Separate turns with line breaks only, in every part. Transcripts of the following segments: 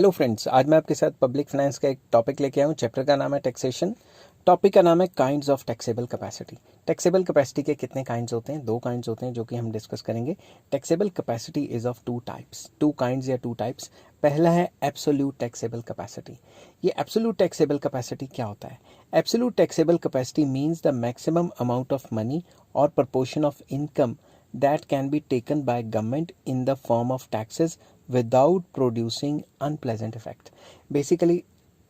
Hello friends, आज मैं आपके साथ पब्लिक फाइनेंस का एक टॉपिक लेके आया हूँ। चैप्टर का नाम है टैक्सेशन। टॉपिक का नाम है kinds of taxable capacity. Taxable capacity के कितने काइंड्स होते हैं? 2 काइंड्स होते हैं जो कि हम डिस्कस करेंगे। Taxable capacity is of 2 types, 2 kinds या 2 टाइप्स। पहला है एब्सोल्यूट टैक्सेबल कैपेसिटी। ये एब्सोल्यूट टैक्सेबल कैपेसिटी क्या होता है? Absolute taxable capacity means the maximum amount of money और proportion of income that can be taken by government in the form of taxes without producing unpleasant effect. Basically,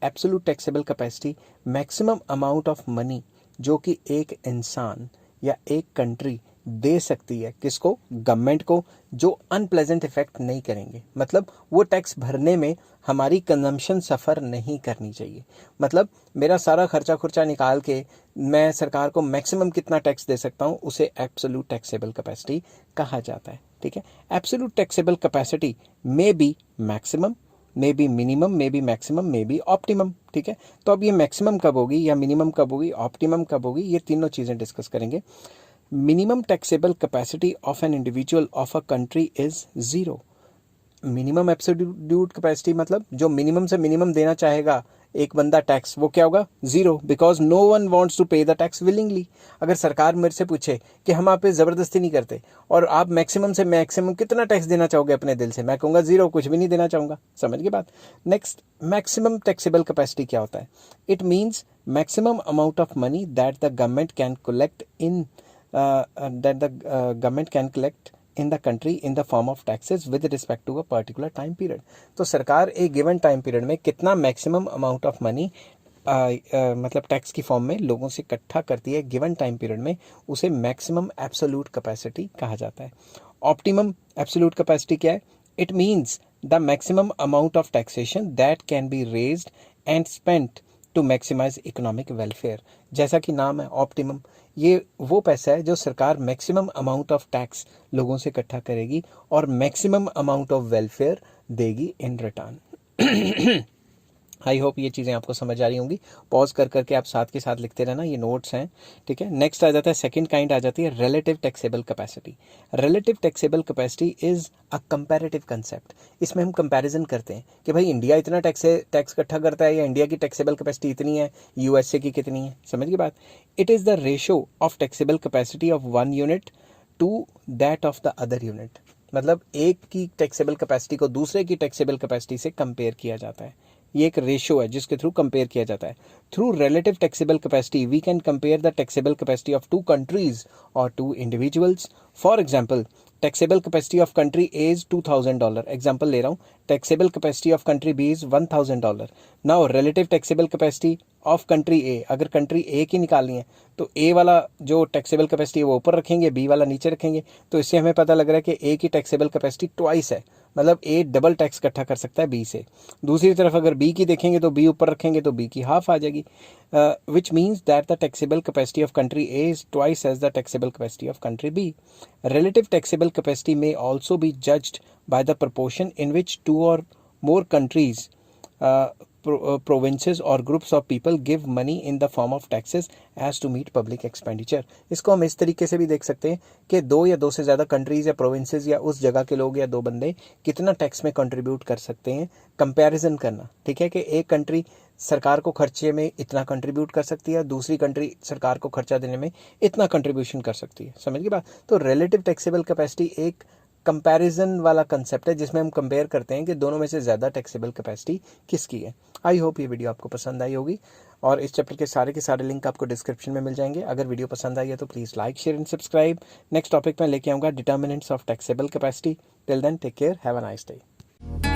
absolute taxable capacity, maximum amount of money जो कि एक इंसान या एक country दे सकती है, किसको? गवर्नमेंट को, जो अनप्लेजेंट इफेक्ट नहीं करेंगे। मतलब वो टैक्स भरने में हमारी कंजम्पशन सफ़र नहीं करनी चाहिए। मतलब मेरा सारा खर्चा खुर्चा निकाल के मैं सरकार को मैक्सिमम कितना टैक्स दे सकता हूँ, उसे एब्सोल्यूट टैक्सेबल कैपेसिटी कहा जाता है। ठीक है, absolute taxable capacity may be maximum, may be minimum, may be maximum, may be optimum. ठीक है, तो अब ये मैक्सिमम कब होगी या मिनिमम कब होगी, ऑप्टिमम कब होगी, ये तीनों चीज़ें डिस्कस करेंगे। Minimum taxable capacity of an individual of a country is 0। Minimum absolute capacity मतलब जो मिनिमम से मिनिमम देना चाहेगा एक बंदा टैक्स, वो क्या होगा? 0, because no one wants to pay the tax willingly. अगर सरकार मेरे से पूछे कि हम आप पे ज़बरदस्ती नहीं करते और आप मैक्सिमम से मैक्सिमम कितना टैक्स देना चाहोगे अपने दिल से, मैं कहूँगा 0, कुछ भी नहीं देना चाहूँगा। समझ गए बात? नेक्स्ट, मैक्सिमम टैक्सेबल कैपेसिटी क्या होता है? It means maximum amount of money that the government can collect in the country in the form of taxes with respect to a particular time period. तो सरकार एक गिवन टाइम पीरियड में कितना maximum amount of money मतलब tax की form में लोगों से इकट्ठा करती है गिवन टाइम पीरियड में, उसे मैक्सिमम एब्सोल्यूट कैपेसिटी कहा जाता है। ऑप्टिमम एब्सोल्यूट कैपेसिटी क्या है? It means the maximum amount of taxation that can be raised and spent to maximise economic welfare. जैसा कि नाम है ऑप्टिमम, ये वो पैसा है जो सरकार मैक्सिमम अमाउंट ऑफ टैक्स लोगों से इकट्ठा करेगी और मैक्सिमम अमाउंट ऑफ वेलफेयर देगी इन रिटर्न। आई होप ये चीज़ें आपको समझ आ रही होंगी। पॉज कर करके आप साथ के साथ लिखते रहना, ये नोट्स हैं। ठीक है, नेक्स्ट आ जाता है सेकंड काइंड, आ जाती है relative taxable capacity. Relative taxable capacity is a comparative concept. इसमें हम कंपैरिजन करते हैं कि भाई इंडिया इतना टैक्स इकट्ठा करता है या इंडिया की टैक्सेबल कैपेसिटी इतनी है, यूएसए की कितनी है। समझ गई बात? It is the ratio of taxable capacity of one unit to that of the other unit. मतलब एक की टैक्सेबल कैपेसिटी को दूसरे की टैक्सेबल कैपेसिटी से कंपेयर किया जाता है। ये एक रेशियो है जिसके थ्रू कंपेयर किया जाता है। Through relative taxable capacity we can compare the taxable capacity of 2 countries और 2 individuals. For example, taxable capacity of country A is $2000। Example ले रहा हूँ, taxable capacity of country B is $1000। Now relative taxable capacity of country A, अगर country ए की निकालनी है तो ए वाला जो टैक्सेबल कैपेसिटी है वो ऊपर रखेंगे, बी वाला नीचे रखेंगे। तो इससे हमें पता लग रहा है कि ए की टैक्सेबल कैपेसिटी ट्वाइस है, मतलब ए डबल टैक्स इकट्ठा कर सकता है बी से। दूसरी तरफ अगर बी की देखेंगे तो बी ऊपर रखेंगे तो बी की हाफ आ जाएगी, which means that the taxable capacity of country A is twice as the taxable capacity of country B. Relative taxable capacity may also be judged by the proportion in which 2 or more countries, provinces or groups of people give money in the form of taxes as to meet public expenditure। इसको हम इस तरीके से भी देख सकते हैं कि 2 या 2 से ज़्यादा कंट्रीज़ या प्रोविंसेस या उस जगह के लोग या 2 बंदे कितना टैक्स में कंट्रीब्यूट कर सकते हैं, कंपैरिजन करना। ठीक है, कि एक कंट्री सरकार को खर्चे में इतना कंट्रीब्यूट कर सकती है, दूसरी कंट्री सरकार को खर्चा देने में इतना कंट्रीब्यूशन कर सकती है। समझ गई बात? तो रिलेटिव टैक्सेबल कैपेसिटी एक कंपैरिजन वाला कंसेप्ट है जिसमें हम कंपेयर करते हैं कि दोनों में से ज़्यादा टैक्सेबल कैपेसिटी किसकी है। आई होप ये वीडियो आपको पसंद आई होगी और इस चैप्टर के सारे लिंक आपको डिस्क्रिप्शन में मिल जाएंगे। अगर वीडियो पसंद आई है तो please like, share and subscribe. Next topic में लेके आऊँगा determinants of taxable capacity. Till then take care, have a nice day.